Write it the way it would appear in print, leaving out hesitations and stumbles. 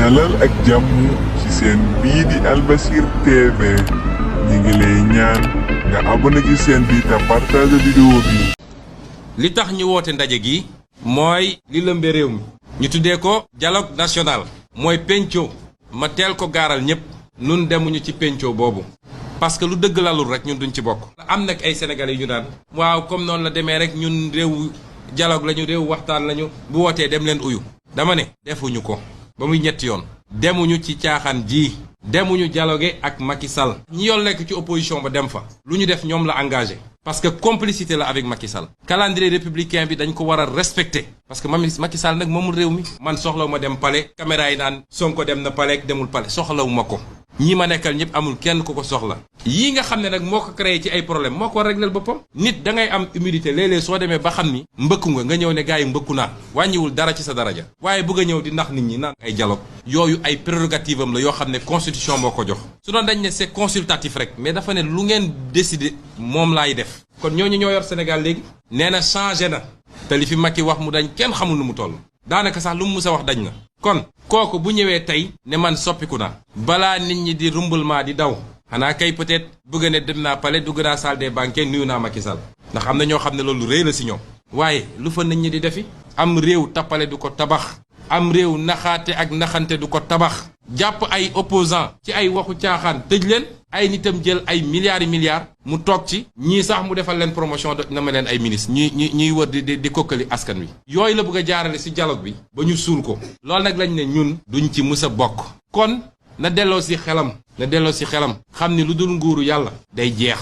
dalal ak jàmm ci seen bii di Albasir TV ñi ngi lay ñaan nga abonné ci seen bi te partage vidéo bi. li tax ñu woote ndaje gi mooy li lëmbe réew mi ñu tuddee ko dialogue national mooy penco ma teel ko gaaral ñëpp nun demuñu ci penco boobu parce que lu dëgg lalul rek ñun duñ ci bokk. am nag ay sénégalais yu ñu naan waaw comme noonu la demee rek ñun réew dialogue lañu réew waxtaan lañu bu wootee dem leen uyu dama ne defuñu ko ba muy ñetti yoon demuñu ci caaxaan ji demuñu dialogue ak Macky Sall ñi yoon lekk ci opposition ba dem fa lu ñu def ñoom la engagé parce que complicité la avec Macky Sall calendrier républicain bi dañ ko war a respecter parce que Macky Sall nag moomul réew mi man soxlawu ma dem palais caméra yi naan Sonko dem na palais demul palais soxlawu ma ko ñi ma nekkal ñëpp amul kenn ku ko soxla yii nga xam ne nag moo ko créé ci ay problème moo ko réglé boppam nit da ngay am humilité léeg-léeg soo demee ba xam ni mbëkku nga ñëw ne gars yi mbëkku naa wàññiwul dara ci sa daraja waaye bëgg a ñëw di nax nit ñi naan ay dialogue yooyu ay prérogative am la yoo xam ne constitution moo ko jox su doon dañ ne c'est consultatif rek mais dafa ne lu ngeen décider moom laay def kon ñooñu ñoo yor Sénégal léegi nee na changé na te li fi Macky wax mu dañ kenn xamul nu mu toll daanaka sax lu mu mus a wax dañ na kon kooku bu ñëwee tey ne man soppiku na balaa nit ñi di rumbalement di daw xanaa kay peut-être bëgg ne dem naa palais dugg naa salle des banquets nuyu naa Macky Sall ndax am na ñoo xam ne loolu rëy la si ñoom waaye lu fa nit ñi di defi am réew tappale du ko tabax am réew naxaate ak naxante du ko tabax jàpp ay opposant ci ay waxu caaxaan tëj leen ay nitam jël ay milliards yi milliards mu toog ci ñii sax mu defal leen promotion na ma leen ay ministre ñuy wër di kokkali askan wi yooyu la bëgg a jaarale si dialogue bi ba ñu suul ko loolu nag lañ ne ñun duñ ci mus a bokk kon na delloo si xelam xam ni lu dul nguuru yàlla day jeex